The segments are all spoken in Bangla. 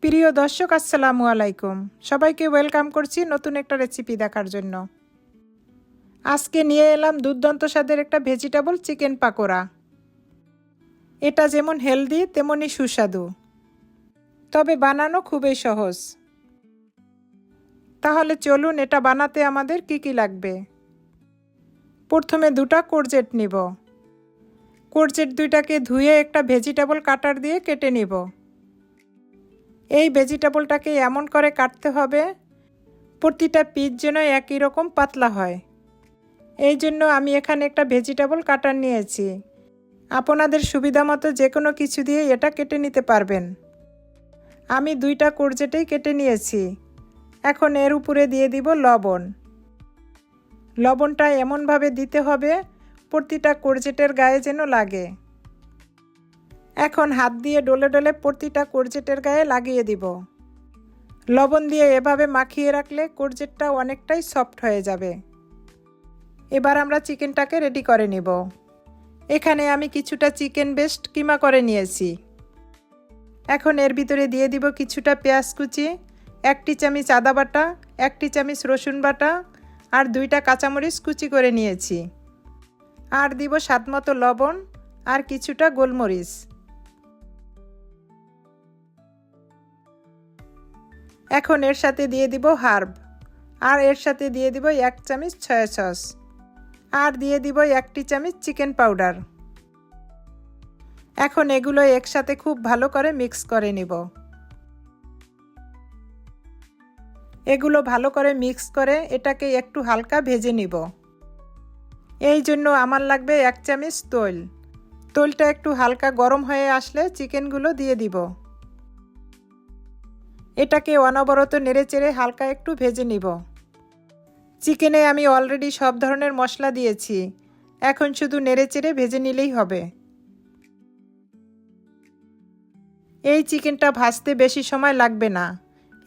প্রিয় দর্শক, আসসালামু আলাইকুম। সবাইকে ওয়েলকাম করছি নতুন একটা রেসিপি দেখার জন্য। আজকে নিয়ে এলাম দুর্দান্ত স্বাদের একটা ভেজিটেবল চিকেন পাকোড়া। এটা যেমন হেলদি তেমনই সুস্বাদু, তবে বানানো খুবই সহজ। তাহলে চলুন এটা বানাতে আমাদের কি কি লাগবে। প্রথমে দুটো কোরজেট নিব। কোরজেট দুইটাকে ধুয়ে একটা ভেজিটেবল কাটার দিয়ে কেটে নিব। এই ভেজিটেবলটাকে এমন করে কাটতে হবে প্রতিটা পিস যেন একই রকম পাতলা হয়। এই জন্য আমি এখানে একটা ভেজিটেবল কাটার নিয়েছি। আপনাদের সুবিধা মতো যে কোনো কিছু দিয়ে এটা কেটে নিতে পারবেন। আমি দুইটা কোরজেটেই কেটে নিয়েছি। এখন এর উপরে দিয়ে দিব লবণ। লবণটা এমনভাবে দিতে হবে প্রতিটা কোরজেটের গায়ে যেন লাগে। এখন হাত দিয়ে ডলে ডলে প্রতিটা কোরজেটের গায়ে লাগিয়ে দিব। লবণ দিয়ে এভাবে মাখিয়ে রাখলে কোরজেটটা অনেকটাই সফট হয়ে যাবে। এবার আমরা চিকেনটাকে রেডি করে নিব। এখানে আমি কিছুটা চিকেন বেস্ট কিমা করে নিয়েছি। এখন এর ভিতরে দিয়ে দিব কিছুটা পেঁয়াজ কুচি, 1 চামচ আদা বাটা, 1 চামচ রসুন বাটা আর 2টা কাঁচামরিচ কুচি করে নিয়েছি। আর দিব স্বাদমতো লবণ আর কিছুটা গোলমরিচ। এখন এর সাথে দিয়ে দিব হার্ব, আর এর সাথে দিয়ে দিব 1 চামচ সয়া সস, আর দিয়ে দিব 1 চামচ চিকেন পাউডার। এখন এগুলো একসাথে খুব ভালো করে মিক্স করে নিব। এগুলো ভালো করে মিক্স করে এটাকে একটু হালকা ভেজে নিব। এই জন্য আমার লাগবে 1 চামচ তৈল। তৈলটা একটু হালকা গরম হয়ে আসলে চিকেনগুলো দিয়ে দিব। এটাকে অনবরত নেড়েচেড়ে হালকা একটু ভেজে নিব। চিকেনে আমি অলরেডি সব ধরনের মশলা দিয়েছি, এখন শুধু নেড়েচেড়ে ভেজে নিলেই হবে। এই চিকেনটা ভাজতে বেশি সময় লাগবে না।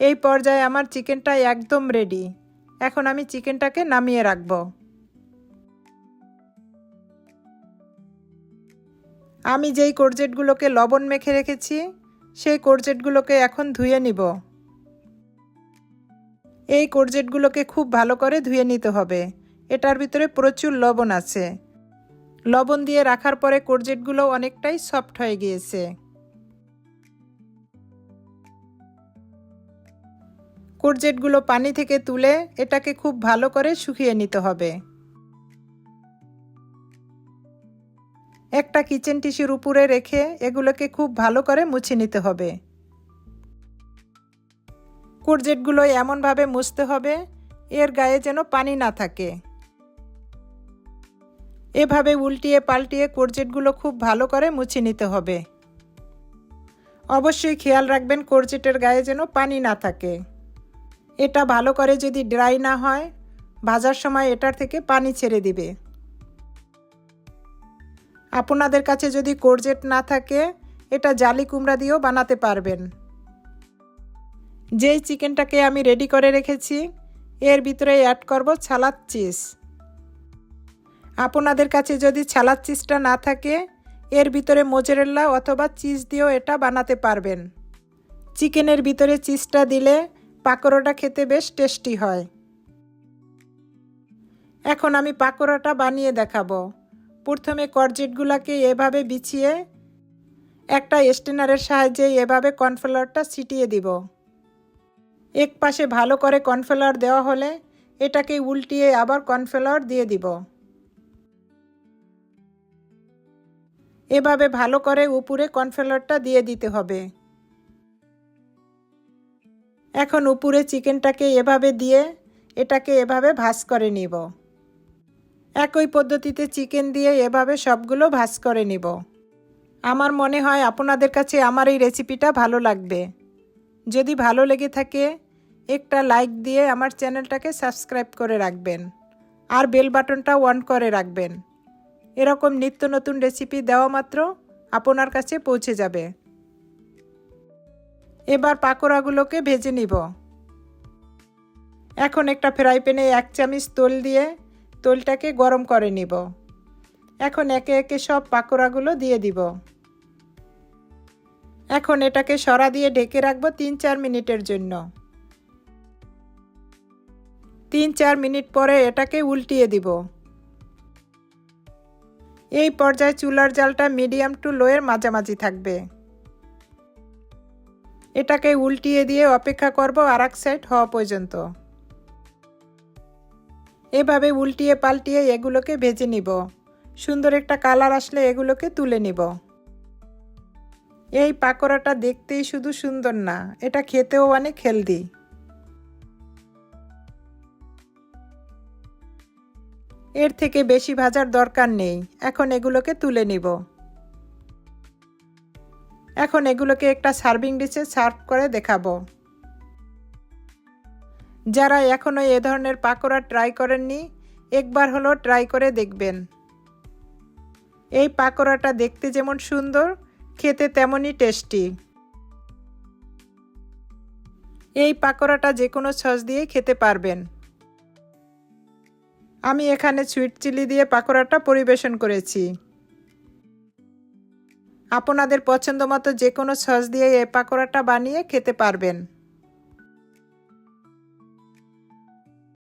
এই পর্যায়ে আমার চিকেনটা একদম রেডি। এখন আমি চিকেনটাকে নামিয়ে রাখব। আমি যেই কোরজেটগুলোকে লবণ মেখে রেখেছি সেই কোরজেটগুলোকে এখন ধুয়ে নিব। এই কোরজেটগুলোকে খুব ভালো করে ধুয়ে নিতে হবে। এটার ভিতরে প্রচুর লবণ আছে। লবণ দিয়ে রাখার পরে কোরজেটগুলো অনেকটাই সফট হয়ে গিয়েছে। কোরজেটগুলো পানি থেকে তুলে এটাকে খুব ভালো করে শুকিয়ে নিতে হবে। একটা কিচেন টিস্যুর উপরে রেখে এগুলোকে খুব ভালো করে মুছে নিতে হবে। কোরজেটগুলো এমনভাবে মুছতে হবে এর গায়ে যেন পানি না থাকে। এভাবে উল্টিয়ে পাল্টিয়ে কোরজেটগুলো খুব ভালো করে মুছে নিতে হবে। অবশ্যই খেয়াল রাখবেন কোরজেটের গায়ে যেন পানি না থাকে। এটা ভালো করে যদি ড্রাই না হয় ভাজার সময় এটার থেকে পানি ছেড়ে দিবে। আপনাদের কাছে যদি কোরজেট না থাকে এটা জালি কুমড়া দিয়েও বানাতে পারবেন। যেই চিকেনটাকে আমি রেডি করে রেখেছি এর ভিতরে অ্যাড করব ছালাদ চিজ। আপনাদের কাছে যদি ছালাদ চিজটা না থাকে এর ভিতরে মোজারেলা অথবা চিজ দিয়েও এটা বানাতে পারবেন। চিকেনের ভিতরে চিজটা দিলে পাকোড়াটা খেতে বেশ টেস্টি হয়। এখন আমি পাকোড়াটা বানিয়ে দেখাবো। প্রথমে কোরজেটগুলোকে এভাবে বিছিয়ে একটা স্টেনারের সাহায্যে এভাবে কর্নফ্লাওয়ারটা ছিটিয়ে দিব। এক পাশে ভালো করে কর্নফ্লাওয়ার দেওয়া হলে এটাকে উল্টিয়ে আবার কর্নফ্লাওয়ার দিয়ে দিব। এভাবে ভালো করে উপরে কর্নফ্লাওয়ারটা দিয়ে দিতে হবে। এখন উপরে চিকেনটাকে এভাবে দিয়ে এটাকে এভাবে ভাঁজ করে নিব। একই পদ্ধতিতে চিকেন দিয়ে এভাবে সবগুলো ভাঁজ করে নিব। আমার মনে হয় আপনাদের কাছে আমার এই রেসিপিটা ভালো লাগবে। যদি ভালো লেগে থাকে একটা লাইক দিয়ে আমার চ্যানেলটাকে সাবস্ক্রাইব করে রাখবেন আর বেল বাটনটা অন করে রাখবেন। এরকম নিত্য নতুন রেসিপি দেওয়া মাত্র আপনার কাছে পৌঁছে যাবে। এবার পাকোড়াগুলোকে ভেজে নিব। এখন একটা ফ্রাই প্যানে 1 চামচ তেল দিয়ে তেলটাকে গরম করে নিব। এখন একে একে সব পাকোড়াগুলো দিয়ে দিব। এখন এটাকে সরা দিয়ে ঢেকে রাখবো 3-4 মিনিটের জন্য। 3-4 মিনিট পরে এটাকে উল্টিয়ে দিব। এই পর্যায়ে চুলার জালটা মিডিয়াম টু লোয়ের মাঝামাঝি থাকবে। এটাকে উল্টিয়ে দিয়ে অপেক্ষা করব আরেক সাইড হওয়া পর্যন্ত। এভাবে উল্টিয়ে পাল্টিয়ে এগুলোকে ভেজে নিব। সুন্দর একটা কালার আসলে এগুলোকে তুলে নিব। এই পাকোড়াটা দেখতেই শুধু সুন্দর না, এটা খেতেও অনেক হেলদি। এর থেকে বেশি ভাজার দরকার নেই। এখন এগুলোকে তুলে নিব। এখন এগুলোকে একটা সার্ভিং ডিশে সার্ভ করে দেখাবো। যারা এখনও এ ধরনের পাকোড়া ট্রাই করেননি, একবার হলো ট্রাই করে দেখবেন। এই পাকোড়াটা দেখতে যেমন সুন্দর, খেতে তেমনই টেস্টি। এই পাকোড়াটা যে কোনো সস দিয়ে খেতে পারবেন। আমি এখানে সুইট চিলি দিয়ে পাকোড়াটা পরিবেশন করেছি। আপনাদের পছন্দ মতো যে কোনো সস দিয়ে এই পাকোড়াটা বানিয়ে খেতে পারবেন।